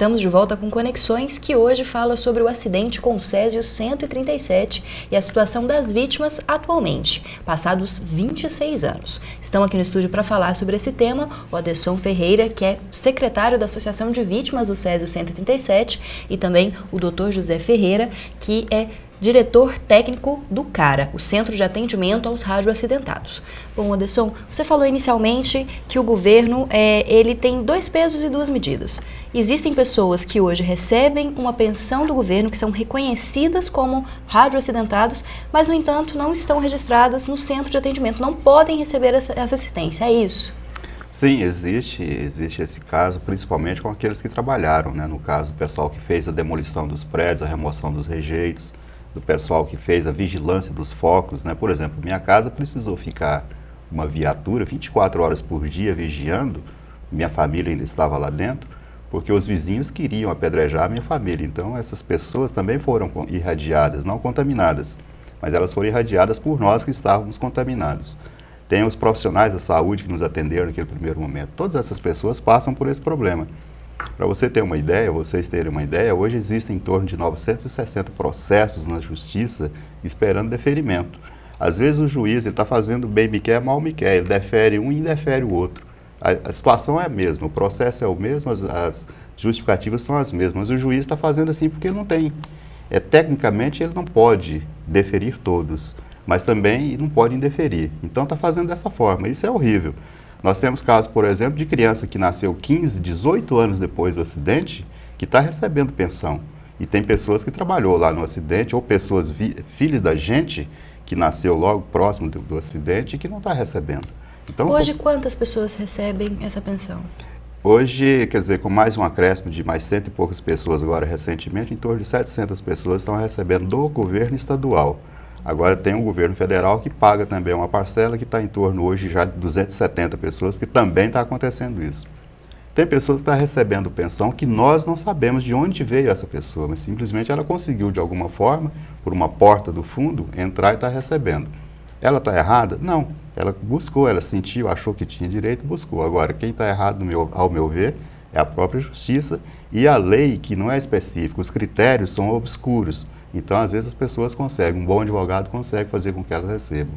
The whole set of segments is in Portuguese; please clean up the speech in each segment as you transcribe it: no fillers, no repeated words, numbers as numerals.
Estamos de volta com Conexões, que hoje fala sobre o acidente com o Césio 137 e a situação das vítimas atualmente, passados 26 anos. Estão aqui no estúdio para falar sobre esse tema o Adesson Ferreira, que é secretário da Associação de Vítimas do Césio 137, e também o Dr. José Ferreira, que é diretor técnico do CARA, o Centro de Atendimento aos Radioacidentados. Bom, Adesson, você falou inicialmente que o governo ele tem 2 pesos e 2 medidas. Existem pessoas que hoje recebem uma pensão do governo, que são reconhecidas como radioacidentados, mas, no entanto, não estão registradas no centro de atendimento, não podem receber essa assistência, é isso? Sim, existe esse caso, principalmente com aqueles que trabalharam, né? No caso, o pessoal que fez a demolição dos prédios, a remoção dos rejeitos, do pessoal que fez a vigilância dos focos, né? Por exemplo, minha casa precisou ficar uma viatura 24 horas por dia vigiando, minha família ainda estava lá dentro, porque os vizinhos queriam apedrejar a minha família. Então, essas pessoas também foram irradiadas, não contaminadas, mas elas foram irradiadas por nós que estávamos contaminados. Tem os profissionais da saúde que nos atenderam naquele primeiro momento. Todas essas pessoas passam por esse problema. Para você ter uma ideia, vocês terem uma ideia, hoje existem em torno de 960 processos na justiça esperando deferimento. Às vezes o juiz está fazendo bem me quer, mal me quer, ele defere um e indefere o outro. A situação é a mesma, o processo é o mesmo, as justificativas são as mesmas, mas o juiz está fazendo assim porque ele não tem. Tecnicamente ele não pode deferir todos, mas também não pode indeferir. Então está fazendo dessa forma, isso é horrível. Nós temos casos, por exemplo, de criança que nasceu 15, 18 anos depois do acidente, que está recebendo pensão. E tem pessoas que trabalhou lá no acidente, ou pessoas filhas da gente, que nasceu logo próximo do acidente e que não está recebendo. Então, hoje, quantas pessoas recebem essa pensão? Hoje, quer dizer, com mais um acréscimo de mais 100 e poucas pessoas agora recentemente, em torno de 700 pessoas estão recebendo do governo estadual. Agora tem o governo federal que paga também uma parcela que está em torno hoje já de 270 pessoas, porque também está acontecendo isso. Tem pessoas que estão recebendo pensão que nós não sabemos de onde veio essa pessoa, mas simplesmente ela conseguiu de alguma forma, por uma porta do fundo, entrar e está recebendo. Ela está errada? Não. Ela buscou, ela sentiu, achou que tinha direito, buscou. Agora, quem está errado, ao meu ver, é a própria justiça e a lei, que não é específica, os critérios são obscuros. Então, às vezes, as pessoas conseguem, um bom advogado consegue fazer com que elas recebam.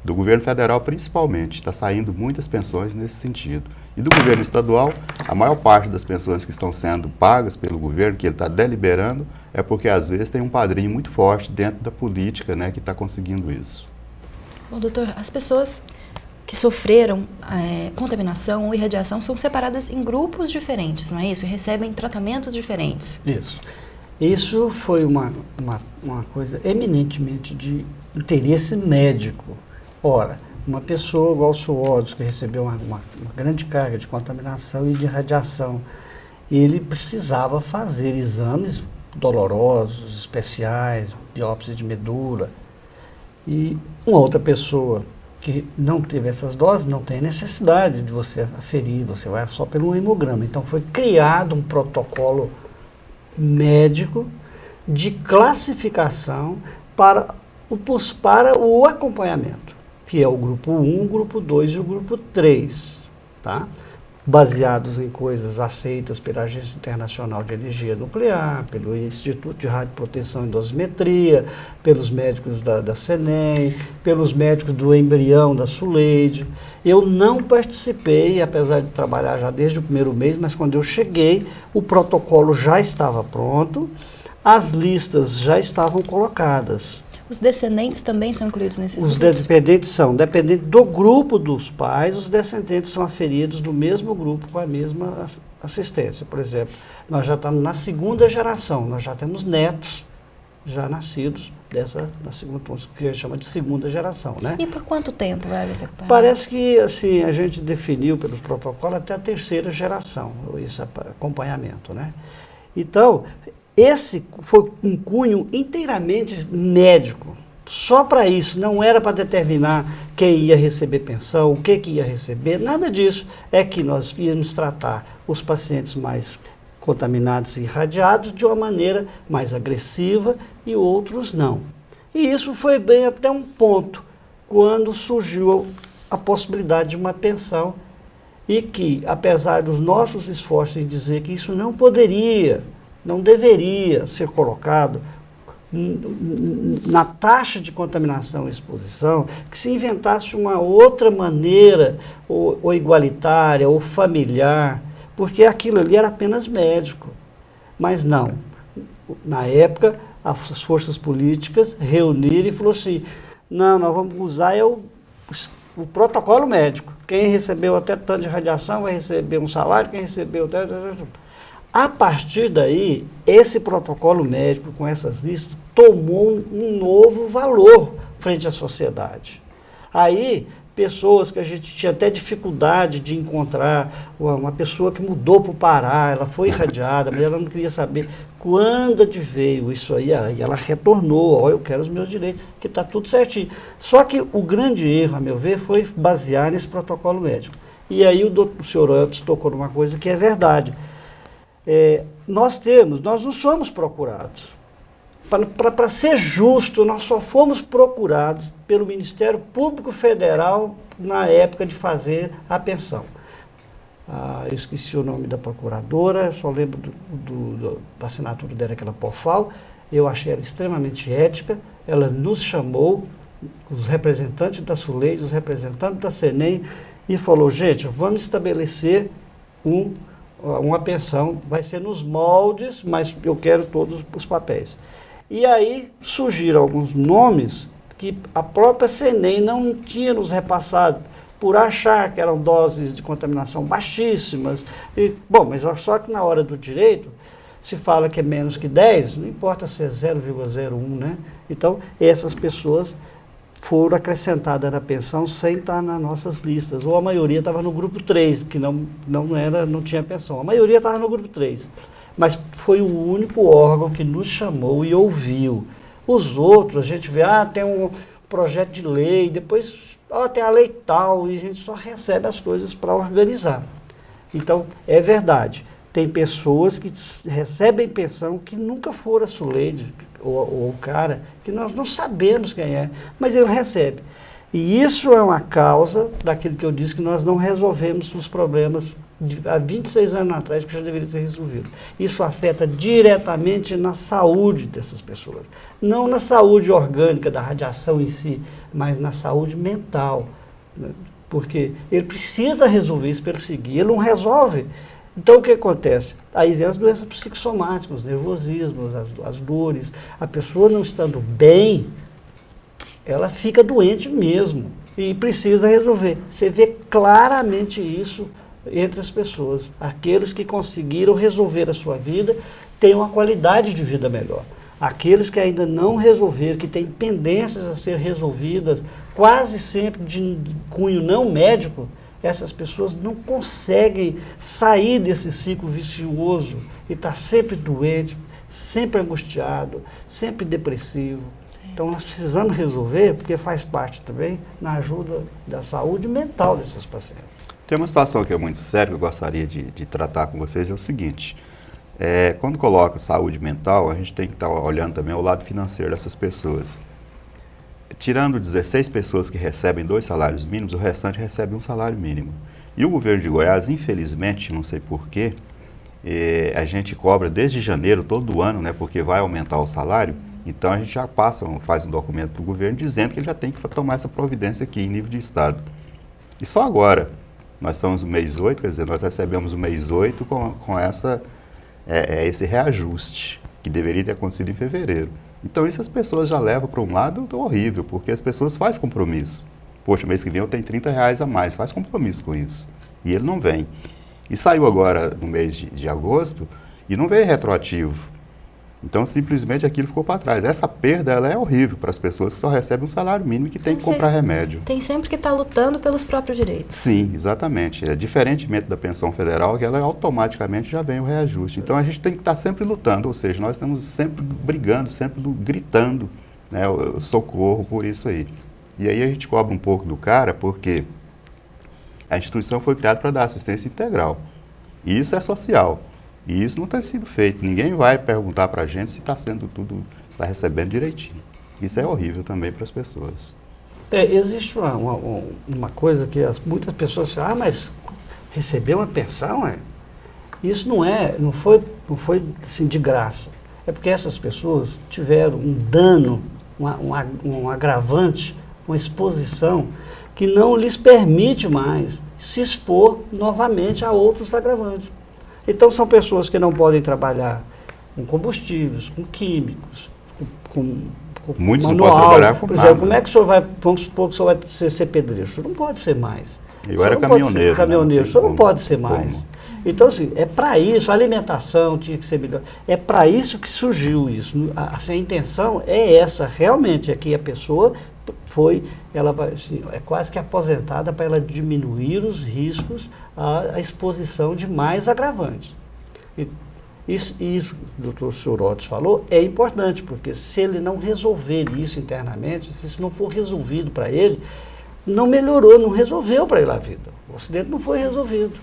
Do governo federal, principalmente, está saindo muitas pensões nesse sentido. E do governo estadual, a maior parte das pensões que estão sendo pagas pelo governo, que ele está deliberando, é porque, às vezes, tem um padrinho muito forte dentro da política, né, que está conseguindo isso. Bom, doutor, as pessoas que sofreram contaminação ou irradiação são separadas em grupos diferentes, não é isso? E recebem tratamentos diferentes. Isso. Isso foi uma coisa eminentemente de interesse médico. Ora, uma pessoa igual o Suódio, que recebeu uma grande carga de contaminação e de radiação, ele precisava fazer exames dolorosos, especiais, biópsia de medula. E uma outra pessoa que não teve essas doses, não tem necessidade de você aferir, você vai só pelo hemograma. Então foi criado um protocolo médico de classificação para o acompanhamento, que é o grupo 1, o grupo 2 e o grupo 3, tá? Baseados em coisas aceitas pela Agência Internacional de Energia Nuclear, pelo Instituto de Radioproteção e Dosimetria, pelos médicos da CENEM, pelos médicos do embrião da Suleide. Eu não participei, apesar de trabalhar já desde o primeiro mês, mas quando eu cheguei, o protocolo já estava pronto, as listas já estavam colocadas. Os descendentes também são incluídos nesses grupos? Os dependentes são, dependendo do grupo dos pais, os descendentes são aferidos do mesmo grupo com a mesma assistência. Por exemplo, nós já estamos na 2ª geração, nós já temos netos já nascidos na segunda, que a gente chama de 2ª geração, né? E por quanto tempo vai haver essa acompanhamento? Parece que assim, a gente definiu pelos protocolos até a 3ª geração, esse acompanhamento, né? Então, esse foi um cunho inteiramente médico, só para isso, não era para determinar quem ia receber pensão, o que ia receber, nada disso. É que nós íamos tratar os pacientes mais contaminados e irradiados de uma maneira mais agressiva e outros não. E isso foi bem até um ponto, quando surgiu a possibilidade de uma pensão e que, apesar dos nossos esforços em dizer que isso não poderia, não deveria ser colocado na taxa de contaminação e exposição, que se inventasse uma outra maneira, ou igualitária, ou familiar, porque aquilo ali era apenas médico. Mas não. Na época, as forças políticas reuniram e falaram assim, não, nós vamos usar o protocolo médico. Quem recebeu até tanto de radiação vai receber um salário, quem recebeu... A partir daí, esse protocolo médico com essas listas tomou um novo valor frente à sociedade. Aí, pessoas que a gente tinha até dificuldade de encontrar, uma pessoa que mudou para o Pará, ela foi irradiada, mas ela não queria saber quando veio isso aí ela retornou, ó, eu quero os meus direitos, que está tudo certinho. Só que o grande erro, a meu ver, foi basear nesse protocolo médico. E aí o senhor Antes tocou numa coisa que é verdade. Nós não somos procurados. Para ser justo, nós só fomos procurados pelo Ministério Público Federal na época de fazer a pensão. Eu esqueci o nome da procuradora, só lembro da assinatura dela, aquela Pofal. Eu achei ela extremamente ética. Ela nos chamou, os representantes da SULEID, os representantes da CENEM, e falou, gente, vamos estabelecer uma pensão, vai ser nos moldes, mas eu quero todos os papéis. E aí surgiram alguns nomes que a própria CENEM não tinha nos repassado, por achar que eram doses de contaminação baixíssimas. Bom, mas só que na hora do direito, se fala que é menos que 10, não importa se é 0,01, né? Então, essas pessoas foram acrescentadas na pensão sem estar nas nossas listas, ou a maioria estava no grupo 3, que não tinha pensão. A maioria estava no grupo 3, mas foi o único órgão que nos chamou e ouviu. Os outros, a gente vê, tem um projeto de lei, depois, tem a lei tal, e a gente só recebe as coisas para organizar. Então, é verdade, tem pessoas que recebem pensão que nunca foram a SULEID, ou o cara, que nós não sabemos quem é, mas ele recebe. E isso é uma causa daquilo que eu disse, que nós não resolvemos os problemas há 26 anos atrás, que já deveria ter resolvido. Isso afeta diretamente na saúde dessas pessoas. Não na saúde orgânica da radiação em si, mas na saúde mental. Né? Porque ele precisa resolver isso para ele seguir, ele não resolve. Então, o que acontece? Aí vem as doenças psicossomáticas, os nervosismos, as dores. A pessoa não estando bem, ela fica doente mesmo e precisa resolver. Você vê claramente isso entre as pessoas. Aqueles que conseguiram resolver a sua vida têm uma qualidade de vida melhor. Aqueles que ainda não resolveram, que têm pendências a ser resolvidas, quase sempre de cunho não médico, essas pessoas não conseguem sair desse ciclo vicioso e está sempre doente, sempre angustiado, sempre depressivo. Então nós precisamos resolver, porque faz parte também na ajuda da saúde mental desses pacientes. Tem uma situação que é muito séria que eu gostaria de tratar com vocês, é o seguinte, quando coloca saúde mental, a gente tem que estar olhando também o lado financeiro dessas pessoas. Tirando 16 pessoas que recebem 2 salários mínimos, o restante recebe um salário mínimo. E o governo de Goiás, infelizmente, não sei porquê, a gente cobra desde janeiro todo ano, né, porque vai aumentar o salário, então a gente já faz um documento para o governo dizendo que ele já tem que tomar essa providência aqui em nível de estado. E só agora, nós estamos no mês 8, quer dizer, nós recebemos o mês 8 com esse reajuste, que deveria ter acontecido em fevereiro. Então isso as pessoas já levam para um lado horrível, porque as pessoas fazem compromisso. Poxa, mês que vem eu tenho R$30 a mais, faz compromisso com isso. E ele não vem. E saiu agora no mês de agosto e não veio retroativo. Então simplesmente aquilo ficou para trás. Essa perda ela é horrível para as pessoas que só recebem um salário mínimo e que tem que comprar remédio. Tem sempre que estar lutando pelos próprios direitos. Sim, exatamente. Diferentemente da pensão federal, que ela automaticamente já vem o reajuste. Então a gente tem que estar sempre lutando, ou seja, nós estamos sempre brigando, sempre gritando, né, o socorro por isso aí. E aí a gente cobra um pouco do cara porque a instituição foi criada para dar assistência integral. E isso é social. E isso não tem sido feito. Ninguém vai perguntar para a gente se está sendo tudo, se está recebendo direitinho. Isso é horrível também para as pessoas. Existe uma coisa que muitas pessoas falam, mas receber uma pensão, isso não foi assim, de graça. É porque essas pessoas tiveram um dano, um agravante, uma exposição que não lhes permite mais se expor novamente a outros agravantes. Então são pessoas que não podem trabalhar com combustíveis, com químicos, com muitos manual. não podem trabalhar com por exemplo, nada. Como é que o senhor vai, vamos supor que o senhor vai ser pedreiro? O senhor não pode ser mais. Eu era caminhoneiro. Caminhoneiro, o senhor não pode ser mais. Então, assim, é para isso, a alimentação tinha que ser melhor. É para isso que surgiu isso. Assim, a intenção é essa, realmente, é que a pessoa ela vai, assim, é quase que aposentada para ela diminuir os riscos, a exposição de mais agravantes. Isso que o Dr. Surodes falou é importante, porque se ele não resolver isso internamente, se isso não for resolvido para ele, não melhorou, não resolveu para ele a vida. O acidente não foi resolvido.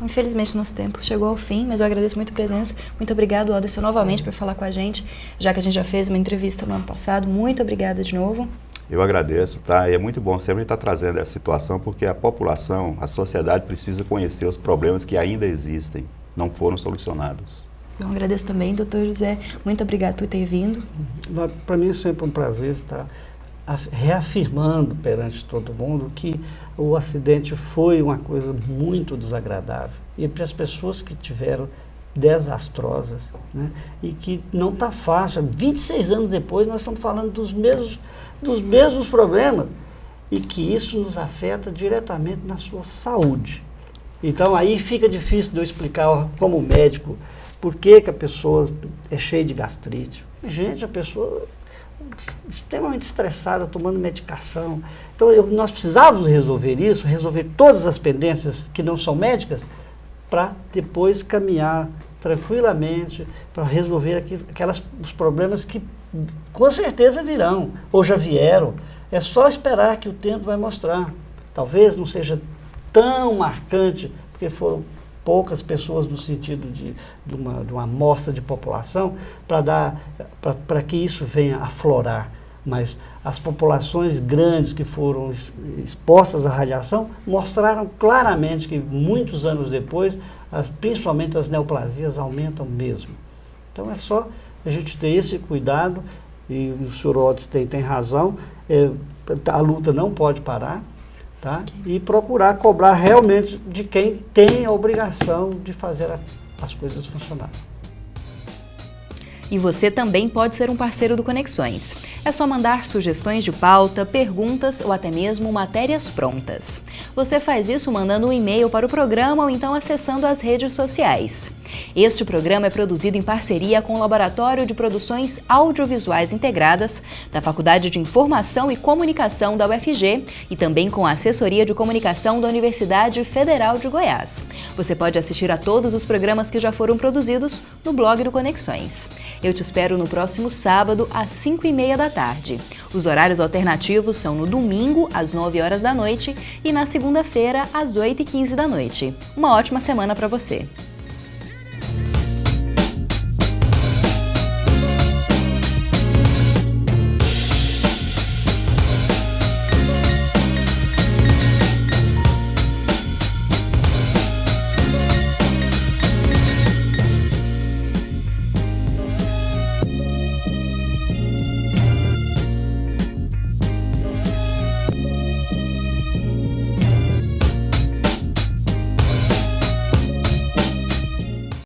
Infelizmente, nosso tempo chegou ao fim, mas eu agradeço muito a presença. Muito obrigado, Alderson, novamente por falar com a gente, já que a gente já fez uma entrevista no ano passado. Muito obrigada de novo. Eu agradeço, tá? E é muito bom sempre estar trazendo essa situação, porque a população, a sociedade precisa conhecer os problemas que ainda existem, não foram solucionados. Eu agradeço também, doutor José. Muito obrigado por ter vindo. Para mim é sempre um prazer estar reafirmando perante todo mundo que o acidente foi uma coisa muito desagradável. E para as pessoas que tiveram desastrosas, né, e que não está fácil. 26 anos depois nós estamos falando dos mesmos problemas e que isso nos afeta diretamente na sua saúde. Então aí fica difícil de eu explicar como médico por que a pessoa é cheia de gastrite. Gente, a pessoa extremamente estressada, tomando medicação. Então nós precisávamos resolver isso, resolver todas as pendências que não são médicas, para depois caminhar tranquilamente para resolver os problemas que com certeza virão, ou já vieram. É só esperar que o tempo vai mostrar. Talvez não seja tão marcante, porque foram poucas pessoas no sentido de uma amostra de população, para que isso venha a aflorar. Mas as populações grandes que foram expostas à radiação mostraram claramente que muitos anos depois, principalmente as neoplasias aumentam mesmo. Então é só a gente ter esse cuidado, e o senhor Otis tem razão, a luta não pode parar, tá? E procurar cobrar realmente de quem tem a obrigação de fazer as coisas funcionarem. E você também pode ser um parceiro do Conexões. É só mandar sugestões de pauta, perguntas ou até mesmo matérias prontas. Você faz isso mandando um e-mail para o programa ou então acessando as redes sociais. Este programa é produzido em parceria com o Laboratório de Produções Audiovisuais Integradas da Faculdade de Informação e Comunicação da UFG e também com a Assessoria de Comunicação da Universidade Federal de Goiás. Você pode assistir a todos os programas que já foram produzidos no blog do Conexões. Eu te espero no próximo sábado, às 5h30 da tarde. Os horários alternativos são no domingo, às 9 horas da noite e na segunda-feira, às 8h15 da noite. Uma ótima semana para você!